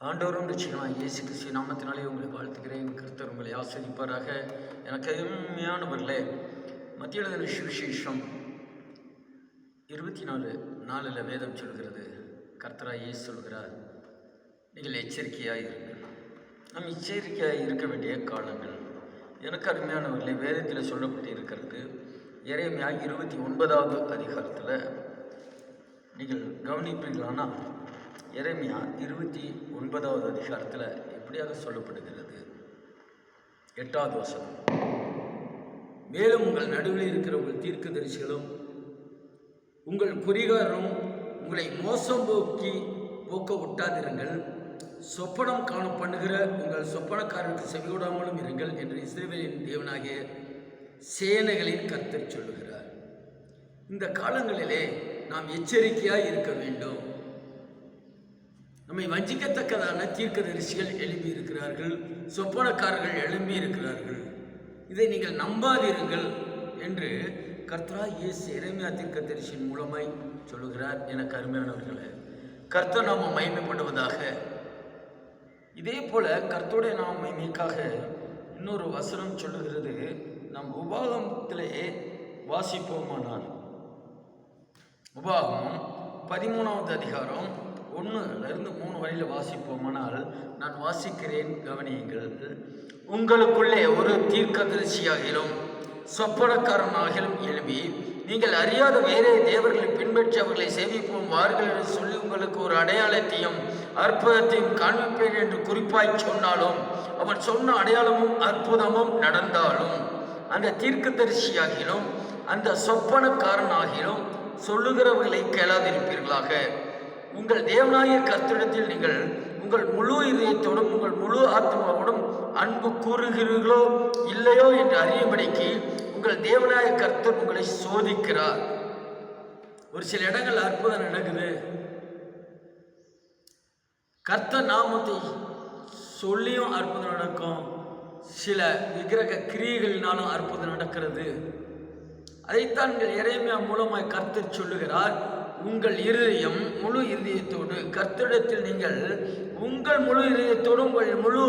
ஆண்டவரும் ரட்சகருமாகிய இயேசு கிறிஸ்து நாமத்தினாலே உங்களை வாழ்த்துகிறேன். கர்த்தர் உங்களை ஆசீர்வதிப்பாராக. எனக்கு அருமையானவர்களே, மத்திய எழுதின சுவிசேஷம் 24:4 வேதம் சொல்கிறது, கர்த்தராய் இயேசு சொல்கிறார், நீங்கள் எச்சரிக்கையாக இருங்கள். நாம் எச்சரிக்கையாக இருக்க வேண்டிய காலங்கள். எனக்கு அருமையானவர்களே, வேதத்தில் சொல்லப்பட்டு இருக்கிறது. எரேமியா 29வது அதிகாரத்தில் நீங்கள் கவனிப்பீர்களானால், எரேமியா 29வது அதிகாரத்தில் எப்படியாக சொல்லப்படுகிறது, 8வது வசனம், மேலும் உங்கள் நடுவில் இருக்கிற உங்கள் தீர்க்கதரிசிகளும் உங்கள் குறிகாரரும் உங்களை மோசம் போக்க விட்டாதிருங்கள், சொப்பனம் காண பண்ணுகிற உங்கள் சொப்பனக்காரருக்கு செவிவிடாமலும் இருங்கள் என்று இஸ்ரவேலின் தேவனாகிய சேனைகளின் கர்த்தர் சொல்லுகிறார். இந்த காலங்களிலே நாம் எச்சரிக்கையாக இருக்க வேண்டும். நம்மை வஞ்சிக்கத்தக்கதான தீர்க்கதரிசிகள் எழுப்பி இருக்கிறார்கள், சொப்பனக்காரர்கள் எழுப்பி இருக்கிறார்கள். இதை நீங்கள் நம்பாதீர்கள் என்று கர்த்தராகிய இயேசு எரேமியா தீர்க்கதரிசியின் மூலமாய் சொல்லுகிறார். எனக்கு அருமையானவர்களே, கர்த்தர் நாம மகிமைப்படுவதாக. இதே போல கர்த்தருடைய நாம மகிமைக்காக இன்னொரு வசனம் சொல்லுகிறது. நாம் உபாகமத்திலே வாசிப்போமானால், உபாகமம் 13வது அதிகாரம் 1-3 வரையில் வாசிப்போமானால், நான் வாசிக்கிறேன், கவனியுங்கள். உங்களுக்குள்ளே ஒரு தீர்க்கதரிசியாகிலும் சொப்பனக்காரனாகிலும் எழுப்பி நீங்கள் அறியாத வேறே தேவர்களை பின்பற்றி அவர்களை சேவிப்போம் வார்கள் என்று சொல்லி உங்களுக்கு ஒரு அடையாளத்தையும் அற்புதத்தையும் காண்பிப்பேன் என்று குறிப்பாய் சொன்னாலும், அவன் சொன்ன அடையாளமும் அற்புதமும் நடந்தாலும், அந்த தீர்க்கதரிசியாகிலும் அந்த சொப்பனக்காரனாகிலும் சொல்லுகிறவர்களை கேளாதிருப்பீர்களாக. உங்கள் தேவனாகிய கர்த்தரிடத்தில் நீங்கள் உங்கள் முழு இதயத்தோடும் உங்கள் முழு ஆத்மாவோடும் அன்பு கூறுகிறீர்களோ இல்லையோ என்று அறியும்படிக்கு உங்கள் தேவனாகிய கர்த்தர் உங்களை சோதிக்கிறார். ஒரு சில இடங்கள் அற்புதம் நடக்குது. கர்த்தர் நாமத்தை சொல்லியும் அற்புதம் நடக்கும். சில விக்கிரக கிரியைகளினாலும் அற்புதம் நடக்கிறது. அதைத்தான் எரேமியா மூலமாய் கர்த்தர் சொல்லுகிறார். உங்கள் இருதயம் முழு இருதயத்தோடு கர்த்தரிடத்தில் நீங்கள் உங்கள் முழு இருதயத்தோடு உங்கள் முழு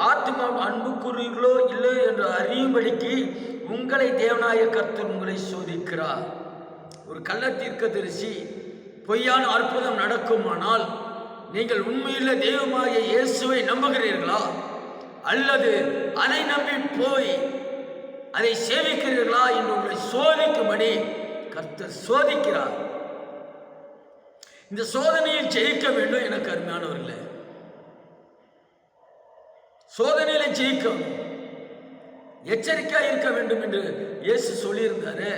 ஆத்மா அன்பு கூறுவீர்களோ இல்லை என்று அறியும்படிக்கு உங்களை தேவனாய கர்த்தர் உங்களை சோதிக்கிறார். ஒரு கள்ள தீர்க்கதரிசி பொய்யான அற்புதம் நடக்குமானால் நீங்கள் உண்மையுள்ள தெய்வமாகிய இயேசுவை நம்புகிறீர்களா, அல்லது அதை நம்பி போய் அதை சேவிக்கிறீர்களா என்று உங்களை சோதிக்கும்படி கர்த்தர் சோதிக்கிறார். இந்த சோதனையில் ஜெயிக்க வேண்டும். எனக்கு அருமையானவர்களே, சோதனையில ஜெயிக்கும் எச்சரிக்கையா இருக்க வேண்டும் என்று இயேசு சொல்லியிருந்தாரு.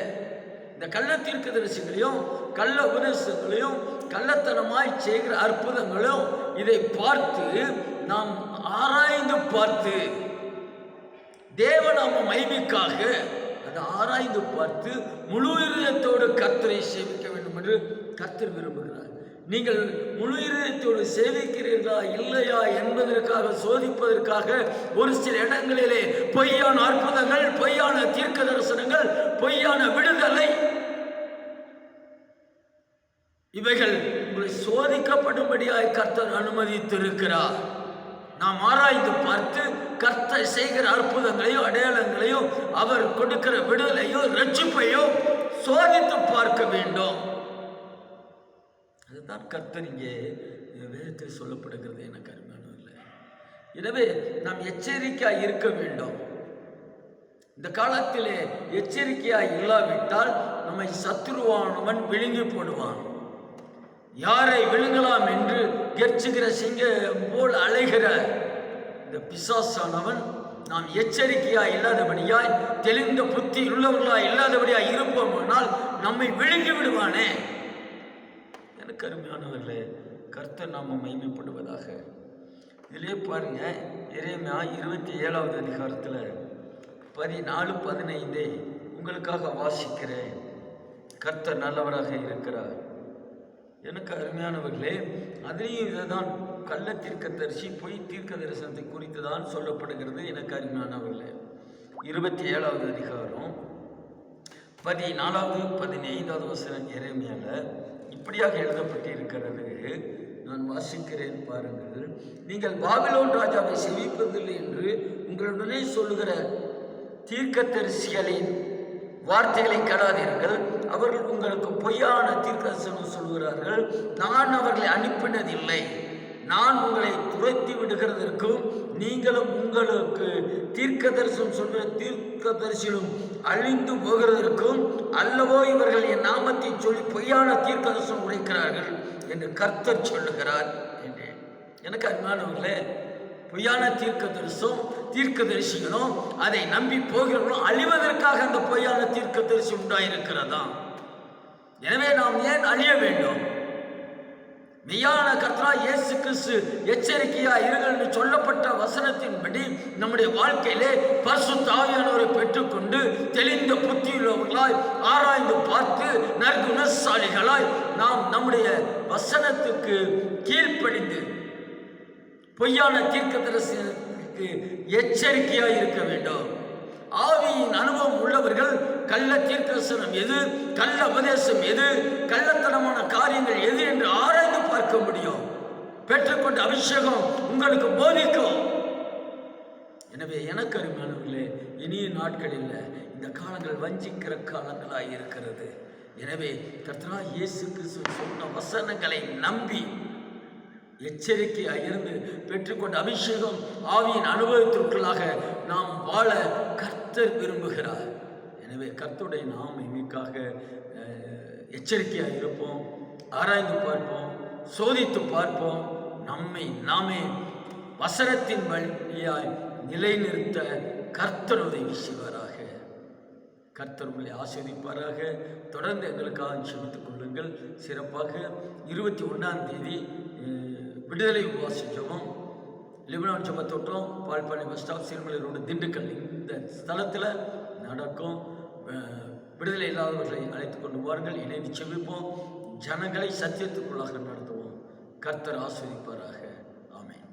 இந்த கள்ள தீர்க்கதரிசிகளையும் கள்ள உபதேசங்களையும் கள்ளத்தனமாய் செய்கிற அற்புதங்களும் இதை பார்த்து நாம் ஆராய்ந்து பார்த்து தேவநாம மகிமைக்காக அதை ஆராய்ந்து பார்த்து முழு இதயத்தோடு கர்த்தரை சேவிக்க வேண்டும் என்று கர்த்தர் விரும்புகிறார். நீங்கள் முழு இதயத்தோடு சேவிக்கிறீர்களா இல்லையா என்பதற்காக சோதிப்பதற்காக ஒரு சில இடங்களிலே பொய்யான அற்புதங்கள், பொய்யான தீர்க்க தரிசனங்கள், பொய்யான விடுதலை, இவைகள் உங்களை சோதிக்கப்படும்படியாய் கர்த்தர் அனுமதித்திருக்கிறார். நாம் ஆராய்ந்து பார்த்து கர்த்தர் செய்கிற அற்புதங்களையோ அடையாளங்களையோ அவர் கொடுக்கிற விடுதலையோ ரட்சிப்பையோ சோதித்து பார்க்க வேண்டும். அதுதான் கர்த்தர் இங்கே வேதத்தில் சொல்லப்படுகிறது. எனக்கு அருமையானவர்களே, எனவே நாம் எச்சரிக்கையாக இருக்க வேண்டும். இந்த காலத்திலே எச்சரிக்கையாக இல்லாவிட்டால் நம்மை சத்துருவானவன் விழுங்கி போடுவான். யாரை விழுங்கலாம் என்று கெர்ச்சுகிற சிங்கம் போல் அலைகிற இந்த பிசாசானவன் நாம் எச்சரிக்கையாய் இல்லாதபடியாய் தெளிந்த புத்தி உள்ளவர்களாய் இல்லாதபடியாய் இருப்போமானால் நம்மை விழுங்கி விடுவானே. எனக்கு அருமையானவர்களே, கர்த்தர் நாம மகிமைப்படுவதாக. இதிலே பாருங்க, எரேமியா 27வது அதிகாரத்தில் 14-15 உங்களுக்காக வாசிக்கிறேன். கர்த்தர் நல்லவராக இருக்கிறார். எனக்கு அருமையானவர்களே, அதிலேயும் இதுதான் கள்ள தீர்க்கதரிசி பொய் தீர்க்க தரிசனத்தை குறித்து தான் சொல்லப்படுகிறது. எனக்கு அருமையானவர்களே, 27வது அதிகாரம் 14-15 வசனம் எரேமியால இப்படியாக எழுதப்பட்டு இருக்கிறது. நான் வாசிக்கிறேன் பாருங்கள். நீங்கள் பாபிலோன் ராஜாவை செவிப்பதில்லை என்று உங்களுடனே சொல்லுகிற தீர்க்கதரிசிகளின் வார்த்தைகளை கேளாதீர்கள். அவர்கள் உங்களுக்கு பொய்யான தீர்க்கதரிசனம் சொல்கிறார்கள். நான் அவர்களை அனுப்பினதில்லை. நான் உங்களை துரத்தி விடுகிறதற்கும் நீங்களும் உங்களுக்கு தீர்க்கதரிசனம் சொல்கிற தீர்க்கதரிசிகளும் அழிந்து போகிறதற்கும் அல்லவோ இவர்கள் என் நாமத்தை சொல்லி பொய்யான தீர்க்கதரிசனம் உரைக்கிறார்கள் என்று கர்த்தர் சொல்லுகிறார் என்றேன். எனக்கு அருமையானவர்களே, பொய்யான தீர்க்கதரிசிகளும் அதை நம்பி போகிறவர்களும் அழிவதற்காக அந்த பொய்யான தீர்க்கதரிசி உண்டாயிருக்கிறதா? எனவே நாம் ஏன் அழிய வேண்டும்? மெய்யான கர்த்தராகிய இயேசு கிறிஸ்து எச்சரிக்கையா இருங்கள் என்று சொல்லப்பட்ட வசனத்தின்படி நம்முடைய வாழ்க்கையிலே பரிசுத்த ஆவியானவரை பெற்றுக்கொண்டு தெளிந்த புத்தியுள்ளவர்களாய் ஆராய்ந்து பார்த்து நற்குணசாலிகளாய் நாம் நம்முடைய வசனத்துக்கு கீழ்ப்படிந்து பொய்யான தீர்க்கதரிசனத்துக்கு எச்சரிக்கையாய் இருக்க வேண்டும். ஆவியின் அனுபவம் உள்ளவர்கள் கள்ள தீர்க்கதரிசனம் எது, கள்ள உபதேசம் எது, கள்ளத்தனமான காரியங்கள் எது என்று ஆராய்ந்து பார்க்க முடியும். பெற்றுக்கொண்ட அபிஷேகம் உங்களுக்கு போதிக்கும். எனவே எனக்கு அருமையானவர்களே, இனிய நாட்களில் இந்த காலங்கள் வஞ்சிக்கிற காலங்களாய் இருக்கிறது. எனவே கர்த்தராகிய இயேசு கிறிஸ்து சொன்ன வசனங்களை நம்பி எச்சரிக்கையாக இருந்து பெற்றுக்கொண்ட அபிஷேகம் ஆவியின் அனுபவத்திற்குள்ளாக நாம் வாழ கர்த்தர் விரும்புகிறார். எனவே கர்த்தருடைய நாம் இன்னைக்காக எச்சரிக்கையாக இருப்போம், ஆராய்ந்து பார்ப்போம், சோதித்து பார்ப்போம். நம்மை நாமே வசனத்தின் வழியாய் நிலைநிறுத்த கர்த்தர் உதவி செய்வாராக. கர்த்தர் உங்களை ஆசீர்வதிப்பாராக. தொடர்ந்து எங்களுக்காக செபித்துக் கொள்ளுங்கள். சிறப்பாக 21ஆம் தேதி விடுதலை உபவாச ஜெபம், லிபனான் ஜெபத்தோட்டம், Palpalayam bus stop, Sirumalai road, Dindigul, இந்த ஸ்தலத்தில் நடக்கும். விடுதலை இல்லாதவர்களை அழைத்து கொண்டு வாருங்கள். இணைந்து செபிப்போம். ஜனங்களை சத்தியத்துக்குள்ளாக நடத்துவோம். கர்த்தர் ஆசீர்வதிப்பாராக. ஆமென்.